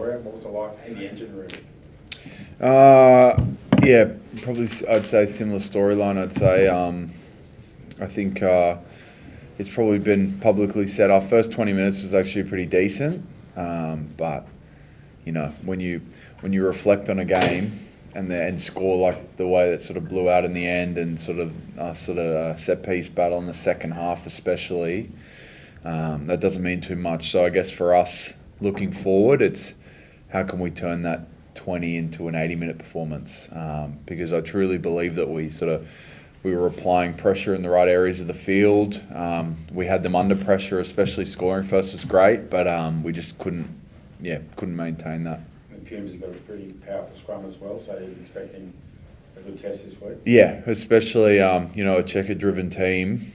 story? What was it like in the engine room? Yeah, probably I'd say similar storyline. I'd say I think it's probably been publicly said our first 20 minutes was actually pretty decent, but you know when you reflect on a game and score like the way that sort of blew out in the end, and sort of set piece battle in the second half especially, that doesn't mean too much. So I guess for us looking forward, it's how can we turn that 20 into an 80-minute performance, because I truly believe that we were applying pressure in the right areas of the field. We had them under pressure, especially scoring first was great, but we just couldn't maintain that. And Pumas have got a pretty powerful scrum as well, so you're expecting a good test this week? Yeah, especially a checker-driven team.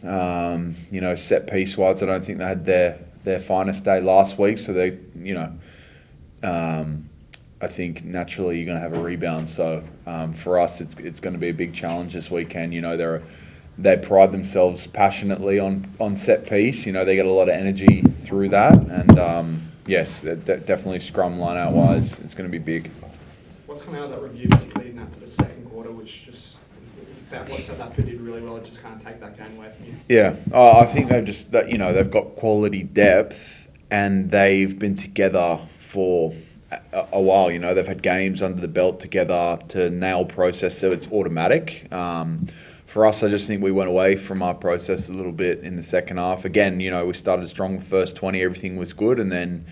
Set piece wise, I don't think they had their finest day last week, so they, I think naturally you're going to have a rebound. So for us, it's going to be a big challenge this weekend. They pride themselves passionately on set piece. They get a lot of energy through that, and yes, definitely scrum line out wise, it's going to be big. What's come out of that review, particularly in that sort of second quarter, which just what South Africa did really well, just kind of take that game away from you? Yeah, I think they've got quality depth, and they've been together for a while. They've had games under the belt together to nail process, so it's automatic. For us, I just think we went away from our process a little bit in the second half. Again, we started strong the first 20, everything was good, and then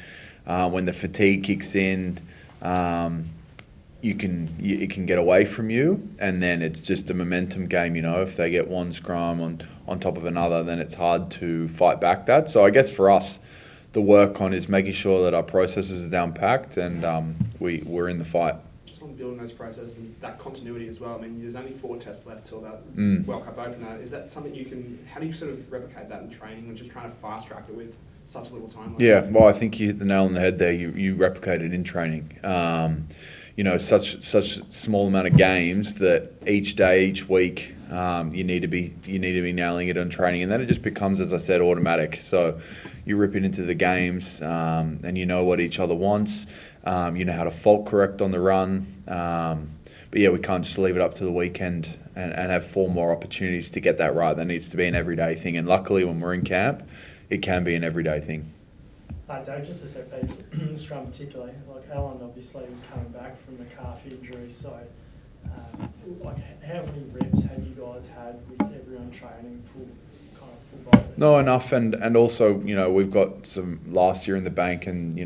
when the fatigue kicks in, it can get away from you, and then it's just a momentum game. If they get one scrum on top of another, then it's hard to fight back that. So I guess for us, the work on is making sure that our processes are down packed, and we're in the fight. Just on building those processes and that continuity as well. I mean, there's only 4 tests left till that World Cup opener. Is that something how do you sort of replicate that in training, and just trying to fast track it with such little time? Well, I think you hit the nail on the head there. You replicate it in training. Such small amount of games that each day, each week, you need to be nailing it on training, and then it just becomes, as I said, automatic. So you rip it into the games, and you know what each other wants. You know how to fault correct on the run. But yeah, we can't just leave it up to the weekend and have 4 more opportunities to get that right. That needs to be an everyday thing, and luckily when we're in camp, it can be an everyday thing. Dave, just to set piece, scrum particularly, like Alan obviously was coming back from a calf injury, so how many reps had you guys had with everyone training full body? No, enough, and also we've got some last year in the bank, and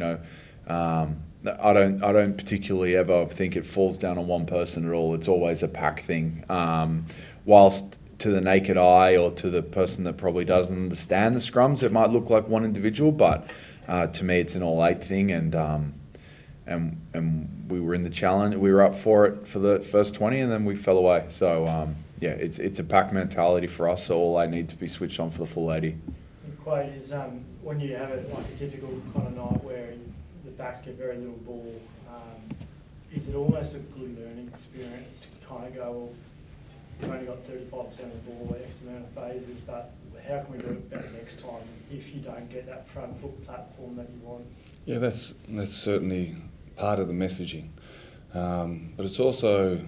I don't particularly ever think it falls down on one person at all. It's always a pack thing. Whilst to the naked eye or to the person that probably doesn't understand the scrums, it might look like one individual, but to me it's an all-8 thing, and we were in the challenge. We were up for it for the first 20, and then we fell away. So it's a pack mentality for us. So all 8 need to be switched on for the full 80. And Quade, is when you have it like a typical kind of night where the backs get very little ball, is it almost a good learning experience to kind of go, well, we've only got 35% of the ball, X amount of phases, but how can we do it better next time if you don't get that front foot platform that you want? Yeah, that's certainly part of the messaging. But it's also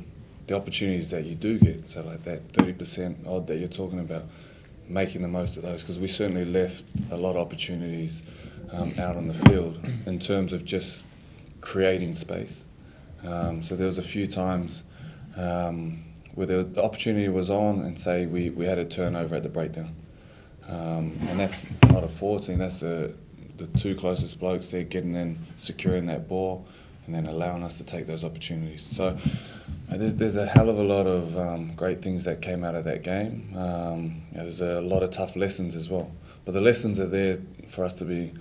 the opportunities that you do get, so like that 30% odd that you're talking about, making the most of those, because we certainly left a lot of opportunities out on the field in terms of just creating space. So there was a few times where the opportunity was on, and say we had a turnover at the breakdown. And that's not a forward thing, that's the 2 closest blokes there getting in, securing that ball, and then allowing us to take those opportunities. So there's a hell of a lot of great things that came out of that game. There's a lot of tough lessons as well. But the lessons are there for us to be,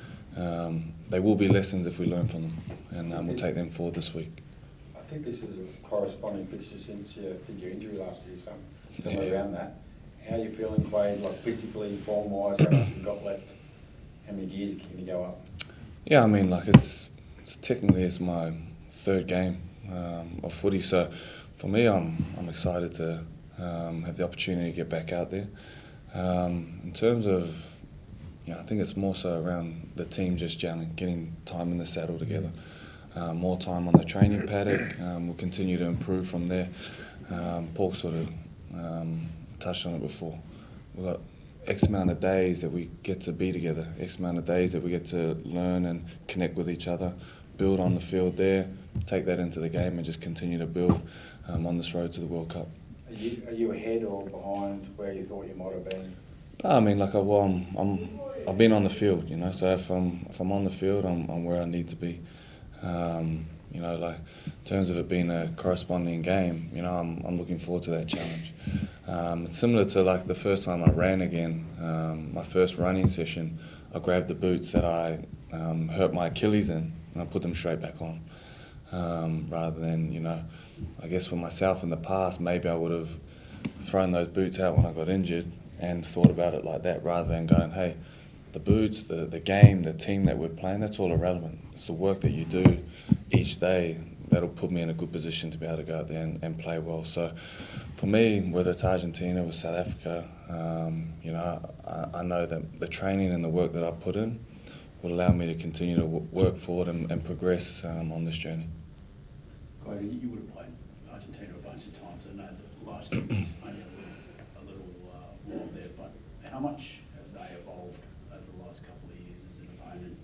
they will be lessons if we learn from them, and we'll take them forward this week. I think this is a corresponding fixture since you did your injury last year, somewhere around that. How are you feeling, Quade, like physically, form-wise, how much you've got left? How many years can you go up? Yeah, I mean, like it's technically it's my 3rd game of footy, so for me, I'm excited to have the opportunity to get back out there. In terms of, I think it's more so around the team just gelling, getting time in the saddle together. more time on the training paddock. We'll continue to improve from there. Paul sort of touched on it before. We've got X amount of days that we get to be together, X amount of days that we get to learn and connect with each other, build on the field there, take that into the game and just continue to build on this road to the World Cup. Are you ahead or behind where you thought you might have been? I mean, like I've been on the field, you know. So if I'm on the field, I'm where I need to be. You know, like in terms of it being a corresponding game, you know, I'm looking forward to that challenge. It's similar to like the first time I ran again, my first running session. I grabbed the boots that I hurt my Achilles in, and I put them straight back on. Rather than, you know, I guess for myself in the past, maybe I would have thrown those boots out when I got injured and thought about it like that, rather than going, hey, the boots, the game, the team that we're playing, that's all irrelevant. It's the work that you do each day that'll put me in a good position to be able to go out there and play well. So for me, whether it's Argentina or South Africa, you know, I know that the training and the work that I've put in will allow me to continue to work forward and progress on this journey. Quade, you would have played Argentina a bunch of times. I know that last year was only a little while there, but how much have they evolved over the last couple of years as an opponent?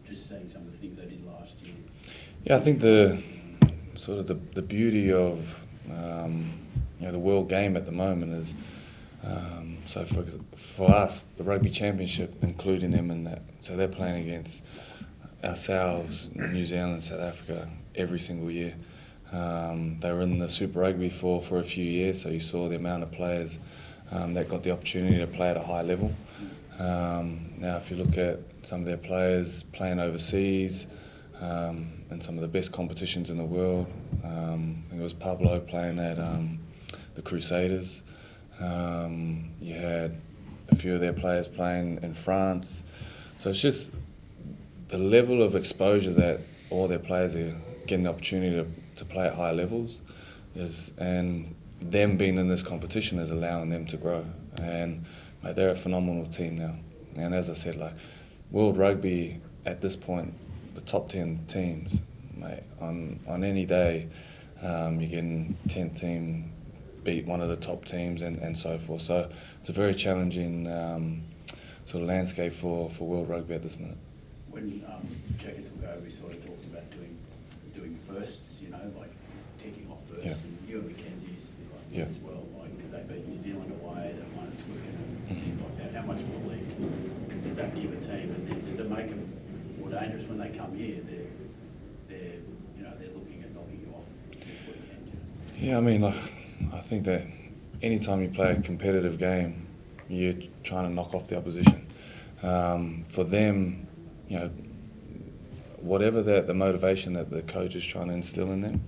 Just seeing some of the things they did last year. Yeah, I think the sort of the beauty of you know, the world game at the moment is so for us, the Rugby Championship, including them in that, so they're playing against ourselves, New Zealand, South Africa, every single year. They were in the Super Rugby for a few years, so you saw the amount of players that got the opportunity to play at a high level. Now, if you look at some of their players playing overseas and some of the best competitions in the world, I think it was Pablo playing at the Crusaders. You had a few of their players playing in France. So it's just the level of exposure that all their players are getting the opportunity to play at high levels and them being in this competition is allowing them to grow. And mate, they're a phenomenal team now. And as I said, like World Rugby at this point, the top 10 teams, mate, on any day, you're getting 10th team beat one of the top teams and so forth. So it's a very challenging sort of landscape for World Rugby at this minute. When Checker took over, we sort of talked about doing firsts, you know, like ticking off firsts. Yeah. And you and Mackenzie used to be like this Yeah. as well. Like, did they beat New Zealand away? They won at Twickenham and things like that. How much belief does that give a team? And then does it make them more dangerous when they come here? They're you know, they're looking at knocking you off this weekend. Yeah, I mean, I think that anytime you play a competitive game, you're trying to knock off the opposition. For them, you know, whatever the motivation that the coach is trying to instill in them,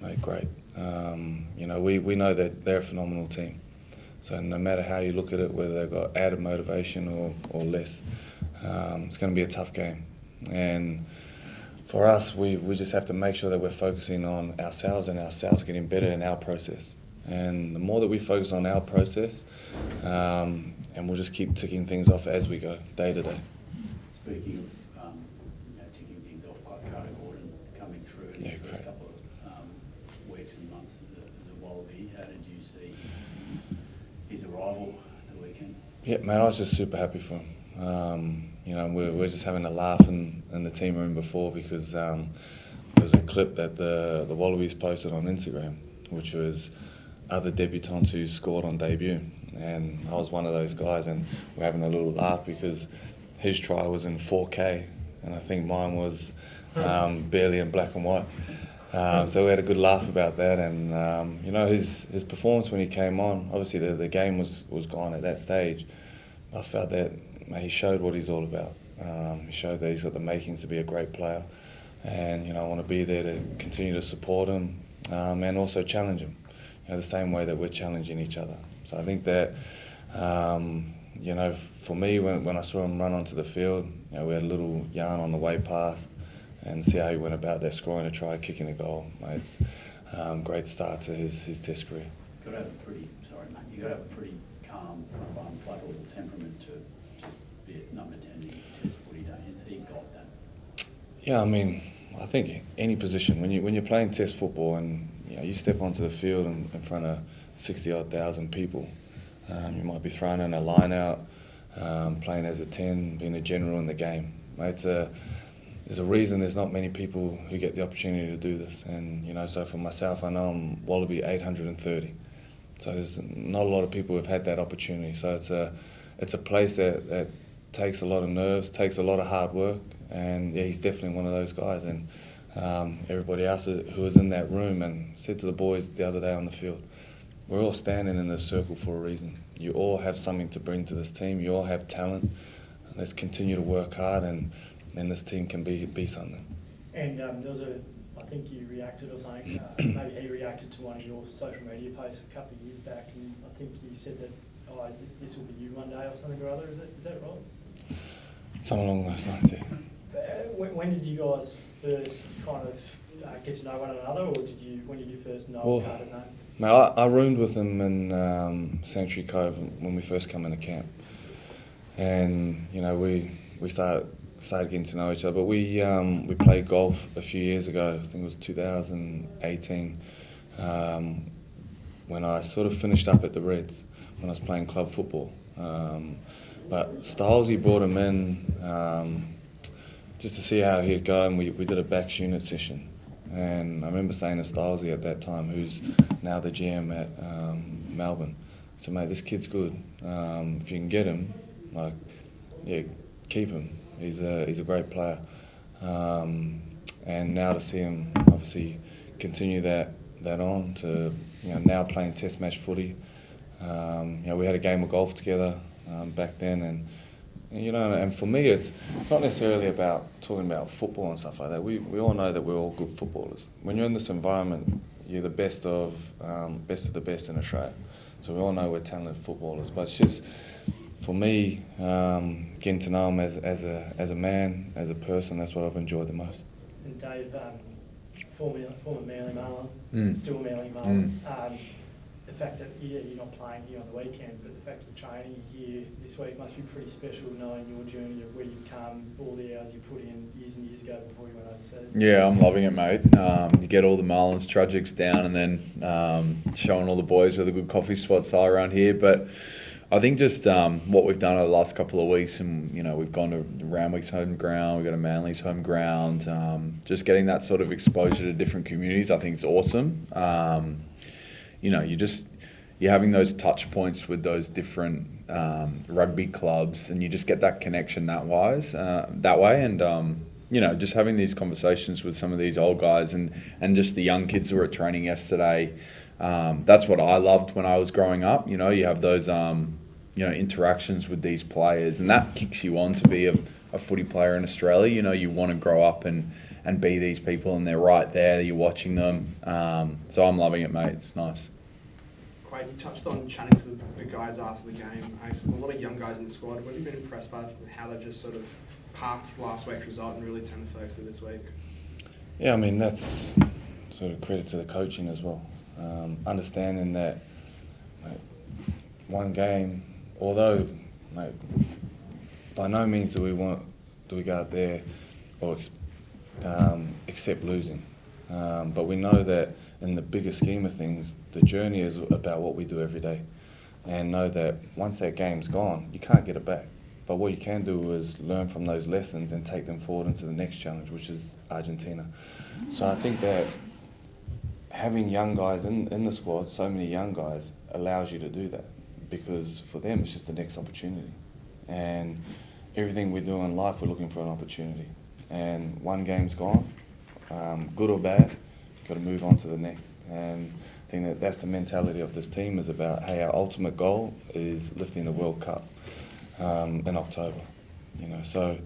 mate, great. You know, we know that they're a phenomenal team. So no matter how you look at it, whether they've got added motivation or less, it's going to be a tough game. And for us, we just have to make sure that we're focusing on ourselves and ourselves getting better in our process. And the more that we focus on our process, and we'll just keep ticking things off as we go, day to day. Speaking of you know, ticking things off, Carter Gordon coming through in his first couple of weeks and months as a Wallaby, how did you see his arrival at the weekend? Yeah, man, I was just super happy for him. You know, we're just having a laugh in the team room before because there was a clip that the Wallabies posted on Instagram, which was other debutants who scored on debut. And I was one of those guys, and we're having a little laugh because his try was in 4K, and I think mine was barely in black and white. So we had a good laugh about that, and you know, his performance when he came on, obviously the game was gone at that stage. I felt that he showed what he's all about. He showed that he's got the makings to be a great player, and you know, I want to be there to continue to support him and also challenge him, you know, the same way that we're challenging each other. So I think that you know, for me, when I saw him run onto the field, you know, we had a little yarn on the way past, and see how he went about there, scoring a try, kicking a goal. It's great start to his Test career. You got to have a pretty calm, placable temperament to just be at number 10 in Test footy, don't you? Has he got that? Yeah, I mean, I think any position, when you're playing Test football and you step onto the field in front of 60-odd thousand people, you might be thrown in a line out, playing as a 10, being a general in the game. There's a reason there's not many people who get the opportunity to do this. And so for myself, I know I'm Wallaby 830. So there's not a lot of people who've had that opportunity. So it's a place that takes a lot of nerves, takes a lot of hard work, and yeah, he's definitely one of those guys. And everybody else who was in that room, and said to the boys the other day on the field, we're all standing in this circle for a reason. You all have something to bring to this team. You all have talent. Let's continue to work hard, and this team can be something. And there was I think you reacted or something, maybe he reacted to one of your social media posts a couple of years back, and I think you said that, this will be you one day or something or other. Is that right? Something along those lines, yeah. When did you guys first kind of get to know one another, or when did you first know Carter's name? Mate, I roomed with him in Sanctuary Cove when we first come into camp, and we started getting to know each other. But we played golf a few years ago. I think it was 2018, when I sort of finished up at the Reds when I was playing club football. But Stylesy brought him in just to see how he'd go, and we did a backs unit session. And I remember saying to Stylesy at that time, who's now the GM at Melbourne, I said, mate, this kid's good. If you can get him, keep him. He's a great player. And now to see him obviously continue that on to now playing Test match footy. We had a game of golf together back then, and for me it's not necessarily about talking about football and stuff like that. We all know that we're all good footballers. When you're in this environment, you're the best of the best in Australia. So we all know we're talented footballers, but it's just, for me, getting to know him as a man, as a person, that's what I've enjoyed the most. And Dave, former Manly Marlin, still Manly Marlin. The fact that you're not playing here on the weekend, but the fact that training here this week must be pretty special, knowing your journey of where you've come, all the hours you put in years and years ago before you went overseas. Yeah, I'm loving it, mate. You get all the Marlins tragics down, and then showing all the boys where the good coffee spots are around here. But I think just what we've done over the last couple of weeks, and we've gone to Randwick's home ground, we've got a Manly's home ground, just getting that sort of exposure to different communities, I think is awesome. You're having those touch points with those different rugby clubs, and you just get that connection that way. And just having these conversations with some of these old guys and just the young kids who were at training yesterday. That's what I loved when I was growing up. You have those interactions with these players, and that kicks you on to be a footy player in Australia. You want to grow up and be these people, and they're right there. You're watching them. So I'm loving it, mate. It's nice. Quade, you touched on chatting to the guys after the game. A lot of young guys in the squad. What have you been impressed by how they've just sort of parked last week's result and really turned the focus to this week? Yeah, I mean, that's sort of credit to the coaching as well. Understanding that one game, although by no means do we go out there or accept losing, but we know that in the bigger scheme of things, the journey is about what we do every day, and know that once that game's gone, you can't get it back. But what you can do is learn from those lessons and take them forward into the next challenge, which is Argentina. So I think that having young guys in the squad, so many young guys, allows you to do that, because for them it's just the next opportunity. And everything we do in life, we're looking for an opportunity. And one game's gone, good or bad, you've got to move on to the next. And I think that's the mentality of this team, is about, hey, our ultimate goal is lifting the World Cup in October. So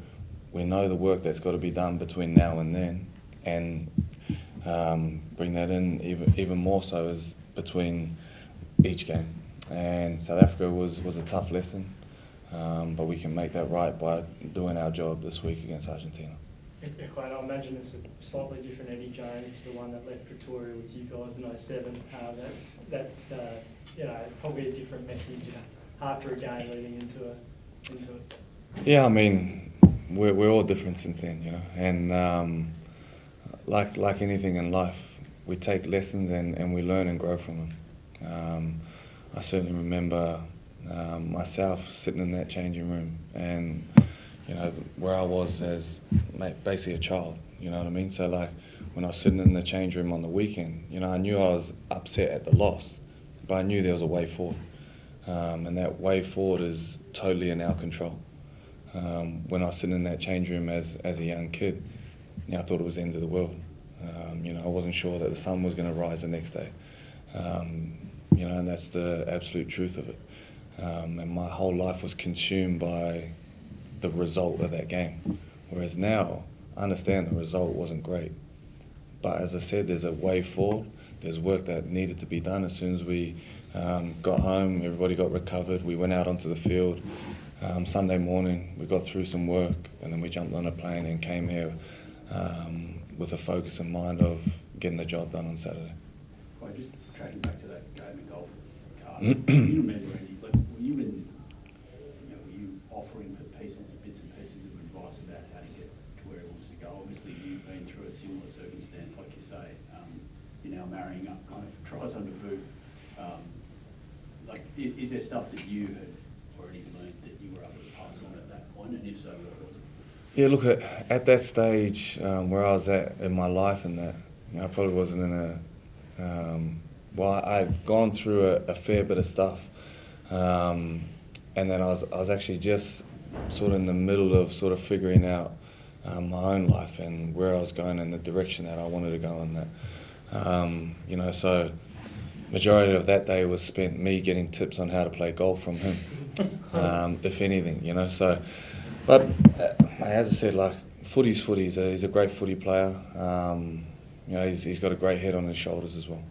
we know the work that's got to be done between now and then, and bring that in even more so as between each game. And South Africa was a tough lesson, but we can make that right by doing our job this week against Argentina. Yeah, quite. I imagine it's a slightly different Eddie Jones to the one that left Victoria with you guys in 07. That's probably a different message after a game leading into it. Yeah, I mean, we're all different since then, and like anything in life, we take lessons and we learn and grow from them. I certainly remember myself sitting in that changing room and, you know, where I was as basically a child, you know what I mean? So like when I was sitting in the change room on the weekend, you know, I knew I was upset at the loss, but I knew there was a way forward. And that way forward is totally in our control. When I was sitting in that change room as a young kid, you know, I thought it was the end of the world. You know, I wasn't sure that the sun was going to rise the next day. You know, and that's the absolute truth of it. And my whole life was consumed by the result of that game. Whereas now, I understand the result wasn't great. But as I said, there's a way forward. There's work that needed to be done. As soon as we got home, everybody got recovered. We went out onto the field. Sunday morning, we got through some work, and then we jumped on a plane and came here with a focus in mind of getting the job done on Saturday. Well, just tracking back to that game of golf, do you remember any, like, were you offering bits and pieces of advice about how to get to where it wants to go? Obviously, you've been through a similar circumstance, like you say. You're now marrying up kind of tries under boot. Like, is there stuff that you had already learned that you were able to pass on at that point, and if so, what was it? Yeah, look, at that stage where I was at in my life and that, you know, I probably wasn't in a, well, I'd gone through a fair bit of stuff, and then I was actually just sort of in the middle of sort of figuring out my own life and where I was going and the direction that I wanted to go in that. You know, so majority of that day was spent me getting tips on how to play golf from him, if anything, you know, so. But as I said, like, footy's footy. He's a great footy player. You know, he's got a great head on his shoulders as well.